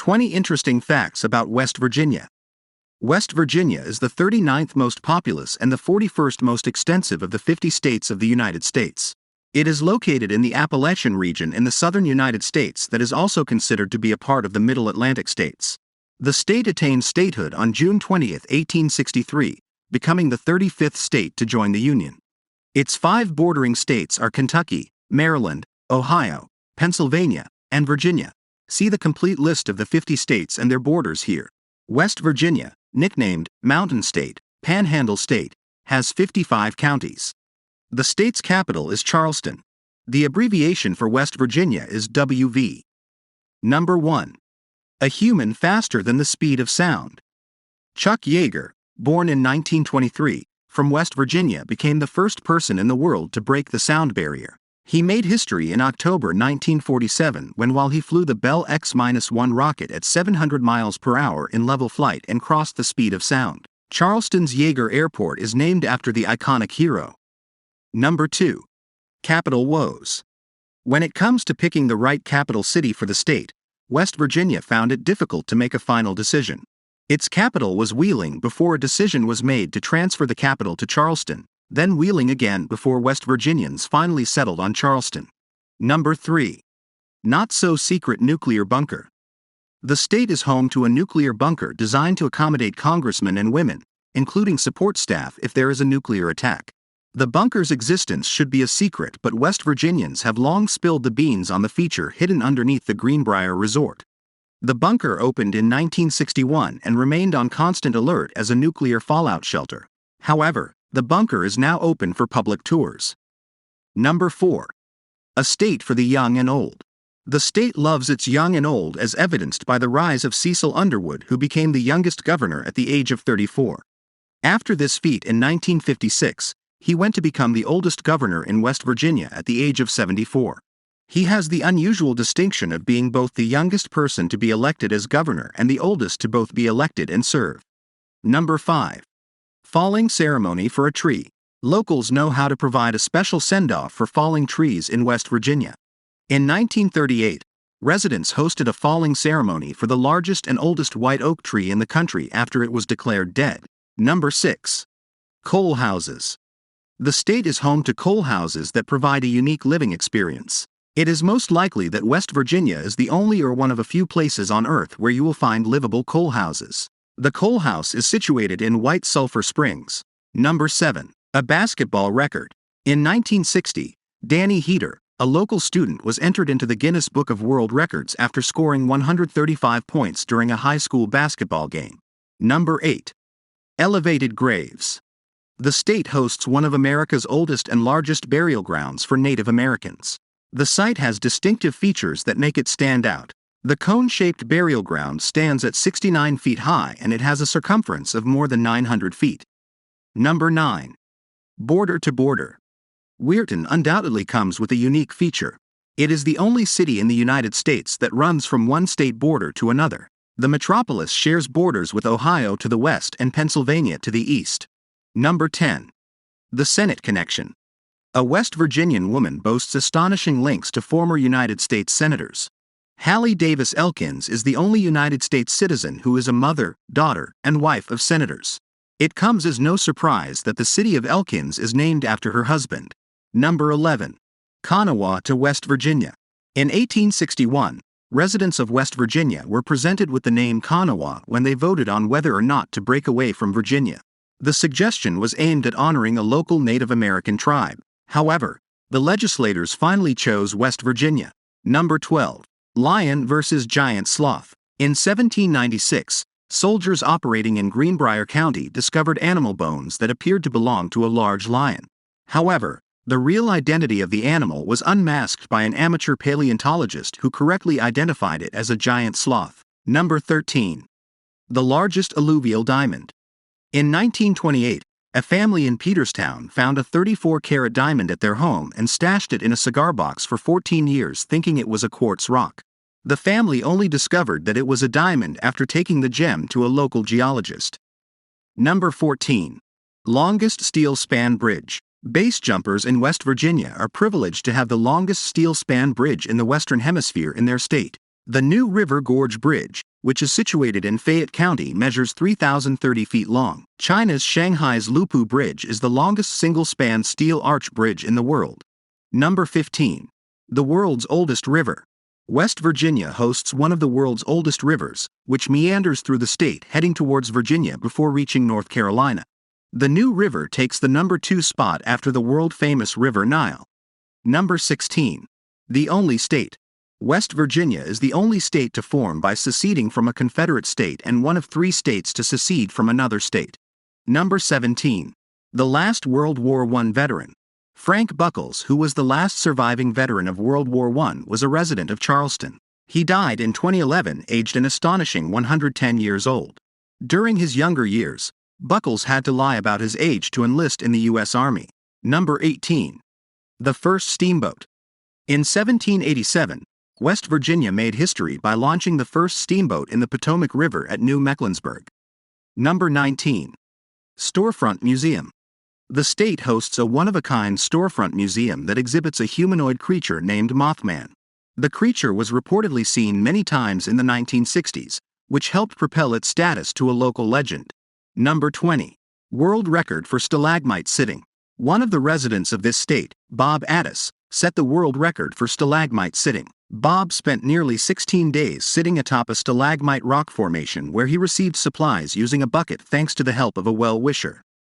20 interesting facts about West Virginia. West Virginia is the 39th most populous and the 41st most extensive of the 50 states of the United States. It is located in the Appalachian region in the southern United States that is also considered to be a part of the Middle Atlantic states. The state attained statehood on June 20, 1863, becoming the 35th state to join the Union. Its 5 bordering states are Kentucky, Maryland, Ohio, Pennsylvania, and Virginia. See the complete list of the 50 states and their borders here. West Virginia, nicknamed Mountain State, Panhandle State, has 55 counties. The state's capital is Charleston. The abbreviation for West Virginia is WV. Number 1. A human faster than the speed of sound. Chuck Yeager, born in 1923, from West Virginia, became the first person in the world to break the sound barrier. He made history in October 1947 when, while he flew the Bell X-1 rocket at 700 miles per hour in level flight and crossed the speed of sound. Charleston's Yeager Airport is named after the iconic hero. Number 2. Capital woes. When it comes to picking the right capital city for the state, West Virginia found it difficult to make a final decision. Its capital was Wheeling before a decision was made to transfer the capital to Charleston, then Wheeling again before West Virginians finally settled on Charleston. Number 3. Not-so-secret nuclear bunker. The state is home to a nuclear bunker designed to accommodate congressmen and women, including support staff if there is a nuclear attack. The bunker's existence should be a secret, but West Virginians have long spilled the beans on the feature hidden underneath the Greenbrier Resort. The bunker opened in 1961 and remained on constant alert as a nuclear fallout shelter. However, the bunker is now open for public tours. Number 4. A state for the young and old. The state loves its young and old, as evidenced by the rise of Cecil Underwood, who became the youngest governor at the age of 34. After this feat in 1956, he went to become the oldest governor in West Virginia at the age of 74. He has the unusual distinction of being both the youngest person to be elected as governor and the oldest to both be elected and serve. Number 5. Falling ceremony for a tree. Locals know how to provide a special send-off for falling trees in West Virginia. In 1938, residents hosted a falling ceremony for the largest and oldest white oak tree in the country after it was declared dead. Number 6. Coal houses. The state is home to coal houses that provide a unique living experience. It is most likely that West Virginia is the only or one of a few places on Earth where you will find livable coal houses. The coal house is situated in White Sulphur Springs. Number 7. A basketball record. In 1960, Danny Heater, a local student, was entered into the Guinness Book of World Records after scoring 135 points during a high school basketball game. Number 8. Elevated graves. The state hosts one of America's oldest and largest burial grounds for Native Americans. The site has distinctive features that make it stand out. The cone-shaped burial ground stands at 69 feet high and it has a circumference of more than 900 feet. Number 9. Border to border. Weirton undoubtedly comes with a unique feature. It is the only city in the United States that runs from one state border to another. The metropolis shares borders with Ohio to the west and Pennsylvania to the east. Number 10. The Senate connection. A West Virginian woman boasts astonishing links to former United States senators. Hallie Davis Elkins is the only United States citizen who is a mother, daughter, and wife of senators. It comes as no surprise that the city of Elkins is named after her husband. Number 11. Kanawha to West Virginia. In 1861, residents of West Virginia were presented with the name Kanawha when they voted on whether or not to break away from Virginia. The suggestion was aimed at honoring a local Native American tribe. However, the legislators finally chose West Virginia. Number 12. Lion versus giant sloth. In 1796, soldiers operating in Greenbrier County discovered animal bones that appeared to belong to a large lion. However, the real identity of the animal was unmasked by an amateur paleontologist who correctly identified it as a giant sloth. Number 13. The largest alluvial diamond. In 1928, a family in Peterstown found a 34-carat diamond at their home and stashed it in a cigar box for 14 years thinking it was a quartz rock. The family only discovered that it was a diamond after taking the gem to a local geologist. Number 14. Longest steel span bridge. Base jumpers in West Virginia are privileged to have the longest steel span bridge in the Western Hemisphere in their state. The New River Gorge Bridge, which is situated in Fayette County, measures 3,030 feet long. China's Shanghai's Lupu Bridge is the longest single-span steel arch bridge in the world. Number 15. The world's oldest river. West Virginia hosts one of the world's oldest rivers, which meanders through the state heading towards Virginia before reaching North Carolina. The New River takes the number 2 spot after the world-famous River Nile. Number 16. The only state. West Virginia is the only state to form by seceding from a Confederate state and one of 3 states to secede from another state. Number 17. The last World War I veteran. Frank Buckles, who was the last surviving veteran of World War I, was a resident of Charleston. He died in 2011, aged an astonishing 110 years old. During his younger years, Buckles had to lie about his age to enlist in the U.S. Army. Number 18. The first steamboat. In 1787, West Virginia made history by launching the first steamboat in the Potomac River at New Mecklenburg. Number 19. Storefront Museum. The state hosts a one-of-a-kind storefront museum that exhibits a humanoid creature named Mothman. The creature was reportedly seen many times in the 1960s, which helped propel its status to a local legend. Number 20. World record for stalagmite sitting. One of the residents of this state, Bob Addis, set the world record for stalagmite sitting. Bob spent nearly 16 days sitting atop a stalagmite rock formation where he received supplies using a bucket thanks to the help of a well-wisher.